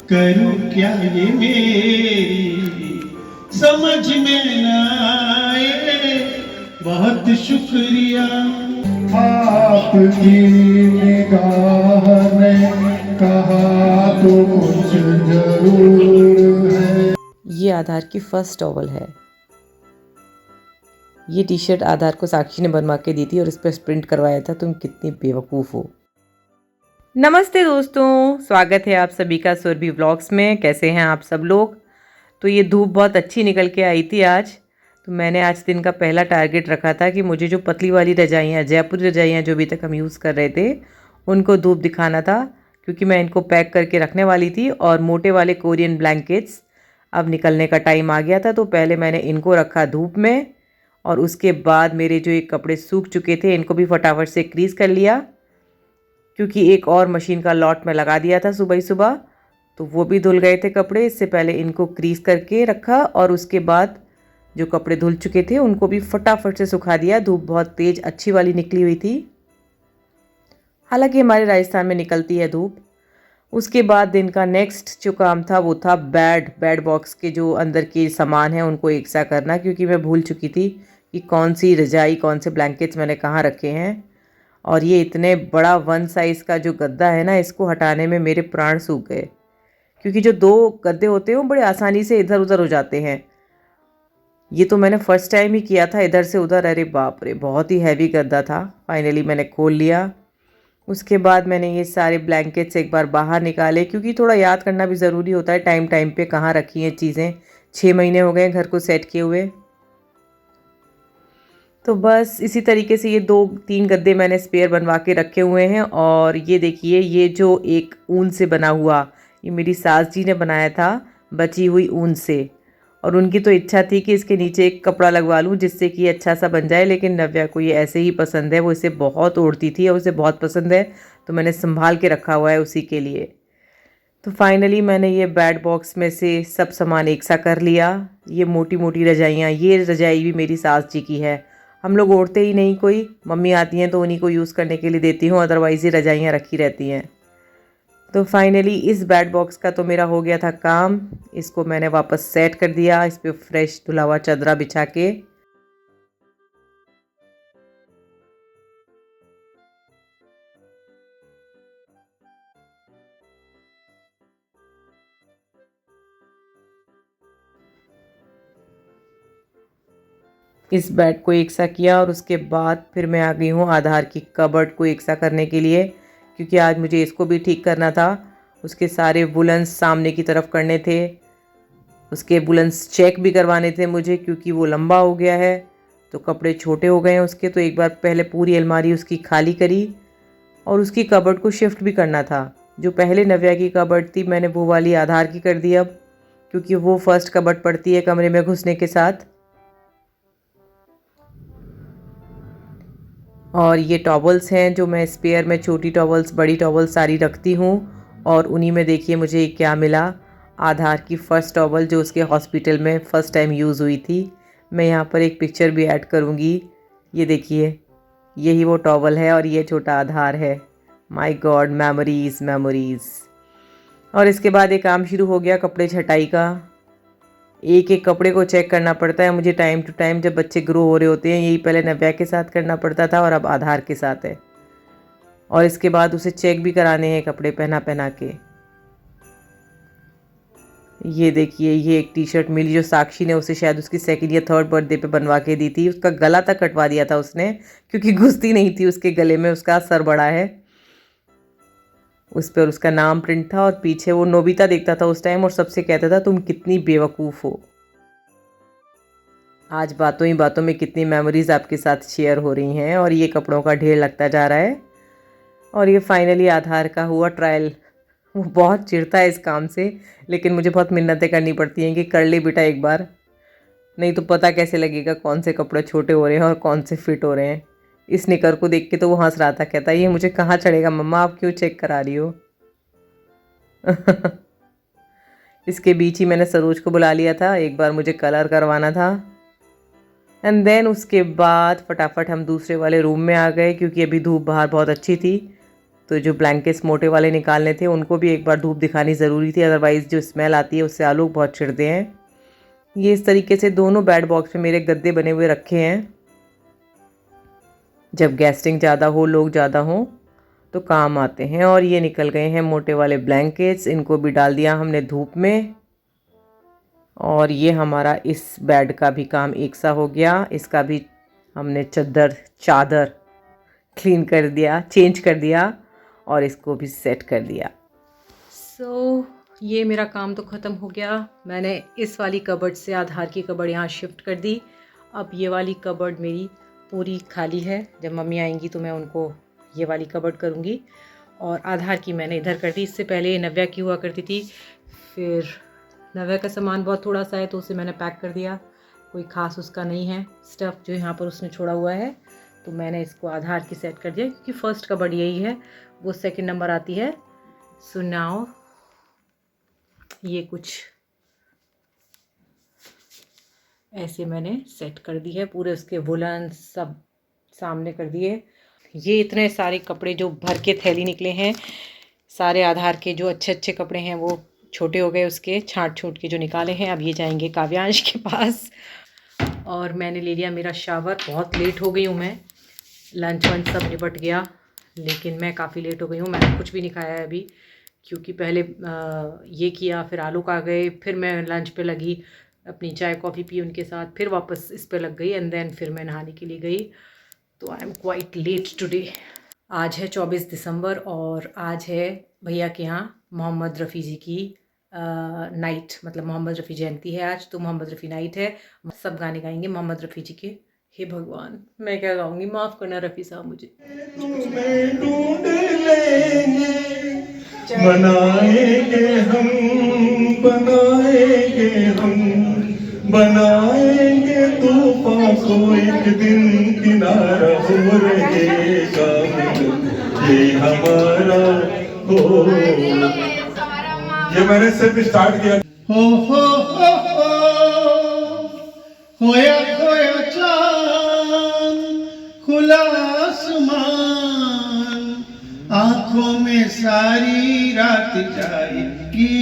करूं क्या ये मेरी समझ में ना आए, बहुत शुक्रिया आपकी निगाह ने कहा तो कुछ जरूर है। ये आधार की फर्स्ट टॉवल है। ये टी शर्ट आधार को साक्षी ने बनवा के दी थी और इस पर प्रिंट करवाया था। तुम कितनी बेवकूफ़ हो। नमस्ते दोस्तों, स्वागत है आप सभी का सुरभि व्लॉग्स में। कैसे हैं आप सब लोग। तो ये धूप बहुत अच्छी निकल के आई थी आज। तो मैंने आज दिन का पहला टारगेट रखा था कि मुझे जो पतली वाली रजाइयाँ, जयपुरी रजाइयाँ जो अभी तक हम यूज़ कर रहे थे, उनको धूप दिखाना था, क्योंकि मैं इनको पैक करके रखने वाली थी। और मोटे वाले कोरियन ब्लैंकेट्स अब निकलने का टाइम आ गया था, तो पहले मैंने इनको रखा धूप में और उसके बाद मेरे जो ये कपड़े सूख चुके थे इनको भी फटाफट से क्रीज़ कर लिया, क्योंकि एक और मशीन का लॉट में लगा दिया था सुबह ही सुबह, तो वो भी धुल गए थे कपड़े। इससे पहले इनको क्रीज़ करके रखा और उसके बाद जो कपड़े धुल चुके थे उनको भी फटाफट से सुखा दिया। धूप बहुत तेज़ अच्छी वाली निकली हुई थी, हालांकि हमारे राजस्थान में निकलती है धूप। उसके बाद दिन का नेक्स्ट जो काम था वो था बेड बॉक्स के जो अंदर के सामान हैं उनको एक सा करना, क्योंकि मैं भूल चुकी थी कि कौन सी रजाई कौन से ब्लैंकेट्स मैंने कहाँ रखे हैं। और ये इतने बड़ा वन साइज़ का जो गद्दा है ना, इसको हटाने में मेरे प्राण सूख गए, क्योंकि जो दो गद्दे होते हैं वो बड़े आसानी से इधर उधर हो जाते हैं। ये तो मैंने फर्स्ट टाइम ही किया था इधर से उधर। अरे बाप रे, बहुत ही हैवी गद्दा था। फाइनली मैंने खोल लिया। उसके बाद मैंने ये सारे ब्लैंकेट्स एक बार बाहर निकाले, क्योंकि थोड़ा याद करना भी ज़रूरी होता है टाइम टाइम पे कहाँ रखी हैं चीज़ें। 6 महीने हो गए घर को सेट किए हुए। तो बस इसी तरीके से ये 2-3 गद्दे मैंने स्पेयर बनवा के रखे हुए हैं। और ये देखिए, ये जो एक ऊन से बना हुआ, ये मेरी सास जी ने बनाया था बची हुई ऊन से। और उनकी तो इच्छा थी कि इसके नीचे एक कपड़ा लगवा लूँ जिससे कि ये अच्छा सा बन जाए, लेकिन नव्या को ये ऐसे ही पसंद है। वो इसे बहुत ओढ़ती थी और उसे बहुत पसंद है, तो मैंने संभाल के रखा हुआ है उसी के लिए। तो फाइनली मैंने ये बेड बॉक्स में से सब सामान एक सा कर लिया। ये मोटी मोटी रजाइयाँ, ये रजाई भी मेरी सास जी की है। हम लोग ओढ़ते ही नहीं, कोई मम्मी आती हैं तो उन्हीं को यूज़ करने के लिए देती हूँ, अदरवाइज़ ये रजाइयाँ रखी रहती हैं। तो फाइनली इस बेड बॉक्स का तो मेरा हो गया था काम। इसको मैंने वापस सेट कर दिया, इस पर फ्रेश धुला हुआ चादरा बिछा के। इस बेड को एक सा किया और उसके बाद फिर मैं आ गई हूँ आधार की कबर्ड को एक सा करने के लिए, क्योंकि आज मुझे इसको भी ठीक करना था। उसके सारे वुलन्स सामने की तरफ करने थे, उसके वुलन्स चेक भी करवाने थे मुझे, क्योंकि वो लंबा हो गया है तो कपड़े छोटे हो गए हैं उसके। तो एक बार पहले पूरी अलमारी उसकी खाली करी और उसकी कबर्ड को शिफ्ट भी करना था। जो पहले नव्या की कबर्ड थी मैंने वो वाली आधार की कर दी अब, क्योंकि वो फर्स्ट कबर्ड पड़ती है कमरे में घुसने के साथ। और ये टॉवल्स हैं जो मैं स्पेयर में, छोटी टॉवल्स बड़ी टॉवल्स सारी रखती हूँ। और उन्हीं में देखिए मुझे क्या मिला, आधार की फ़र्स्ट टॉवल जो उसके हॉस्पिटल में फ़र्स्ट टाइम यूज़ हुई थी। मैं यहाँ पर एक पिक्चर भी ऐड करूँगी। ये देखिए, यही वो टॉवल है और ये छोटा आधार है। My God, memories memories. और इसके बाद ये काम शुरू हो गया कपड़े छटाई का। एक एक कपड़े को चेक करना पड़ता है मुझे टाइम टू टाइम, जब बच्चे ग्रो हो रहे होते हैं। यही पहले नव्या के साथ करना पड़ता था और अब आधार के साथ है। और इसके बाद उसे चेक भी कराने हैं कपड़े पहना पहना के। ये देखिए, ये एक टी शर्ट मिली जो साक्षी ने उसे शायद उसकी सेकंड या थर्ड बर्थडे पे बनवा के दी थी। उसका गला तक कटवा दिया था उसने, क्योंकि घुसती नहीं थी उसके गले में। उसका सर बड़ा है, उस पर उसका नाम प्रिंट था और पीछे वो नोबिता देखता था उस टाइम और सबसे कहता था तुम कितनी बेवकूफ़ हो। आज बातों ही बातों में कितनी मेमोरीज़ आपके साथ शेयर हो रही हैं और ये कपड़ों का ढेर लगता जा रहा है। और ये फाइनली आधार का हुआ ट्रायल। वो बहुत चिढ़ता है इस काम से, लेकिन मुझे बहुत मिन्नतें करनी पड़ती हैं कि कर ले बेटा एक बार, नहीं तो पता कैसे लगेगा कौन से कपड़े छोटे हो रहे हैं और कौन से फिट हो रहे हैं। इस निकर को देख के तो वो हंस रहा था, कहता ये मुझे कहाँ चढ़ेगा मम्मा, आप क्यों चेक करा रही हो। इसके बीच ही मैंने सरोज को बुला लिया था, एक बार मुझे कलर करवाना था। एंड देन उसके बाद फटाफट हम दूसरे वाले रूम में आ गए, क्योंकि अभी धूप बाहर बहुत अच्छी थी। तो जो ब्लैंकेट्स मोटे वाले निकालने थे उनको भी एक बार धूप दिखानी ज़रूरी थी, अदरवाइज़ जो स्मेल आती है उससे आलू बहुत चिढ़ते हैं। ये इस तरीके से दोनों बेड बॉक्स में मेरे गद्दे बने हुए रखे हैं। जब गेस्टिंग ज़्यादा हो, लोग ज़्यादा हों तो काम आते हैं। और ये निकल गए हैं मोटे वाले ब्लैंकेट्स, इनको भी डाल दिया हमने धूप में। और ये हमारा इस बेड का भी काम एक सा हो गया, इसका भी हमने चादर क्लीन कर दिया, चेंज कर दिया और इसको भी सेट कर दिया। ये मेरा काम तो ख़त्म हो गया। मैंने इस वाली कबर्ड से आधार की कबर्ड यहाँ शिफ्ट कर दी। अब ये वाली कबर्ड मेरी पूरी खाली है। जब मम्मी आएंगी तो मैं उनको ये वाली कबर्ड करूँगी। और आधार की मैंने इधर कर दी। इससे पहले नव्या की हुआ करती थी, फिर नव्या का सामान बहुत थोड़ा सा है तो उसे मैंने पैक कर दिया, कोई ख़ास उसका नहीं है स्टफ़ जो यहाँ पर उसने छोड़ा हुआ है, तो मैंने इसको आधार की सेट कर दिया क्योंकि फ़र्स्ट कबर्ड यही है, वो सेकंड नंबर आती है। सो नाउ ये कुछ ऐसे मैंने सेट कर दी है, पूरे उसके वुलन सब सामने कर दिए। ये इतने सारे कपड़े जो भर के थैली निकले हैं, सारे आधार के जो अच्छे अच्छे कपड़े हैं वो छोटे हो गए, उसके छांट छूट के जो निकाले हैं। अब ये जाएंगे काव्यांश के पास। और मैंने ले लिया मेरा शावर। बहुत लेट हो गई हूँ मैं, लंच वंच सब निपट गया लेकिन मैं काफ़ी लेट हो गई हूँ। मैंने कुछ भी नहीं खाया है अभी क्योंकि पहले ये किया, फिर आलू खा गए, फिर मैं लंच पे लगी, अपनी चाय कॉफ़ी पी उनके साथ, फिर वापस इस पे लग गई एंड देन फिर मैं नहाने के लिए गई। तो I am quite late today. आज है 24 दिसंबर और आज है भैया के यहाँ मोहम्मद रफ़ी जी की नाइट, मतलब मोहम्मद रफ़ी जयंती है आज, तो मोहम्मद रफ़ी नाइट है। सब गाने गाएंगे मोहम्मद रफ़ी जी के। हे भगवान, मैं क्या गाऊंगी, माफ़ करना रफ़ी साहब मुझे। ढूंढ लेंगे, बनाएंगे हम, बनाएंगे हम, बनाएंगे तूफान को एक दिन किनारा हो रहेगा, ये हमारा हो। ये मैंने सिर्फ स्टार्ट किया। हो खोया खोया चांद, खुला आसमान, आंखों में सारी रात जाएगी,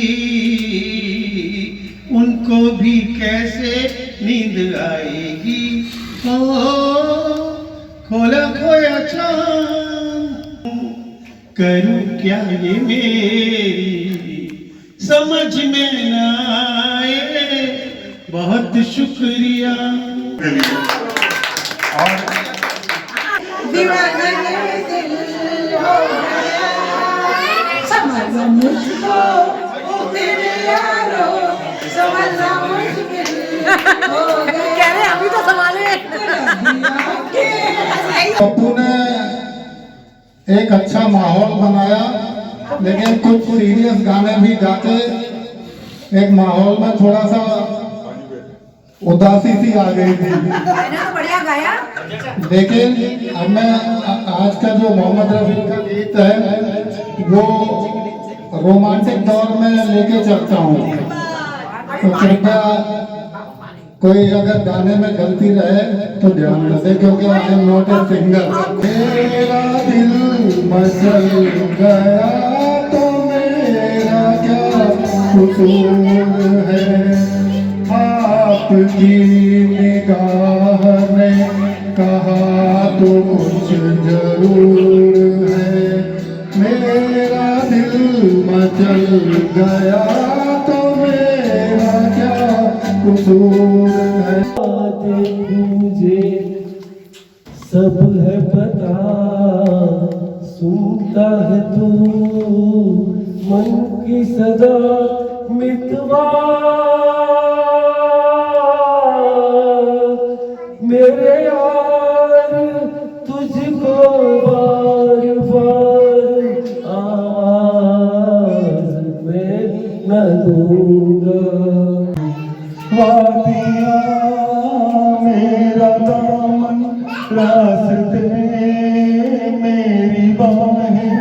उनको भी कैसे नींद आएगी। ओ खोला खोया चांद, करूं क्या ये मेरी समझ में ना आए, बहुत शुक्रिया। और दीवाने दिल हो गया, समझ मुझको तेरे यारो, समझना मुश्किल हो गया। कह रहे अभी तो संभाले। पप्पू ने एक अच्छा माहौल बनाया, लेकिन कुछ सीरियस गाने भी गाते, एक माहौल में थोड़ा सा उदासी सी आ गई थी। तो बढ़िया गाया। लेकिन अब मैं आज का जो मोहम्मद रफ़ी का गीत है वो रोमांटिक दौर में लेके चलता हूँ, तो कृपया कोई अगर गाने में गलती रहे तो ध्यान रखें, क्योंकि I am not a singer. मेरा दिल मचल गया तो मेरा क्या कसूर है, आपकी निगाह ने कहा तो कुछ जरूर है, मेरा दिल मचल गया तो मेरा क्या कसूर है। मुझे सब है पता, सुनता है तू मन की सदा मितवा, मेरे यार तुझको बार बार आवाज में न दूंगा। वादियाँ मेरा दामन, रास्ते मेरी बाहें,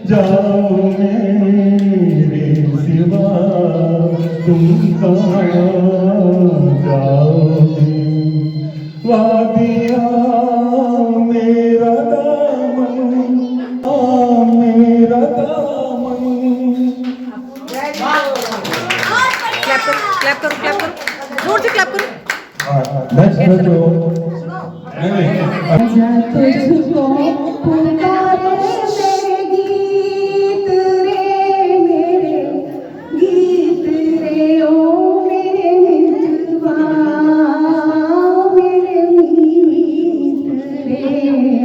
जाओ मेरे सिवा तुम कहाँ जाओगे। वादियाँ मेरा दामन, मेरा क्लैप करो जोर से क्लैप करो आजा तुझको पुकारे मेरे गीत मेरे गीत रे ओ मेरे मितवा मेरे मीत रे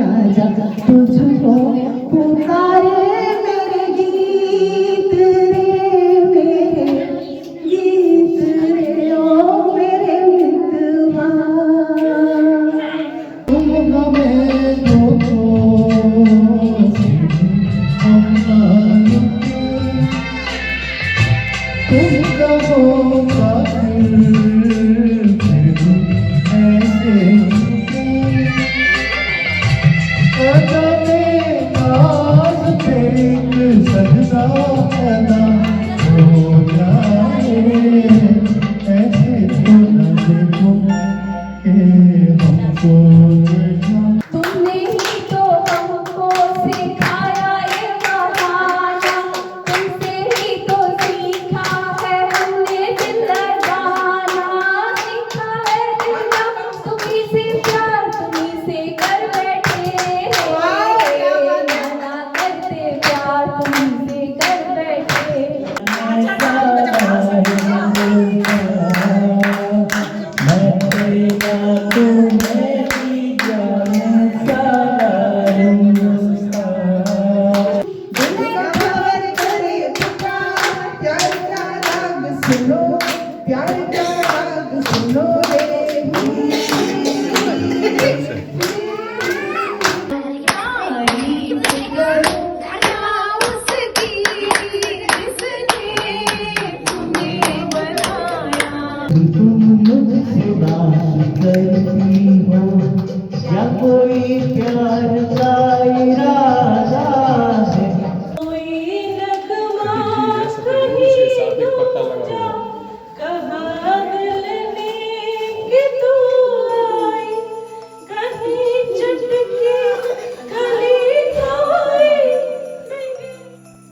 आजा तुझको पुकारे मेरे गीत मेरे गीत रे ओ मेरे मितवा तुम हमें दो तुम कहो ऐसे सजदा पैदा हो जाए ऐसे तो न देखो के हमको तुमने ही तो हमको सिखाया ये बहाना तुमसे ही तो सीखा है हमने दिल लगाना सीखा है दिल तुम्ही से प्यार तुम्ही से कर बैठे मना करते प्यार तुम्ही से कर बैठे प्यार का राग सुनो रे तुम मुझसे बात करती हो या कोई प्यार का इरादा है कोई नगमा कहीं दूजा कहाँ मिलने की तू आई कहीं चटके खली कोई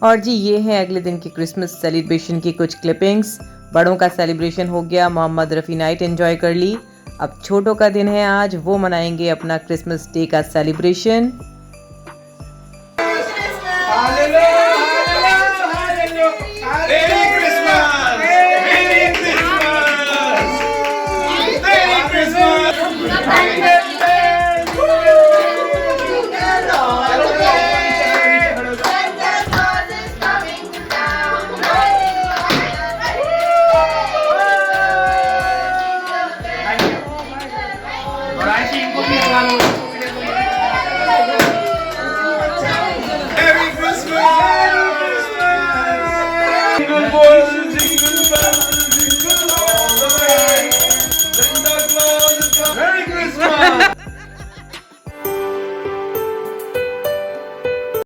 और जी ये है अगले दिन की क्रिसमस सेलिब्रेशन की कुछ क्लिपिंग्स। बड़ों का सेलिब्रेशन हो गया, मोहम्मद रफ़ी नाइट एंजॉय कर ली। अब छोटों का दिन है आज, वो मनाएंगे अपना क्रिसमस डे का celebration. Merry Christmas! Good boy!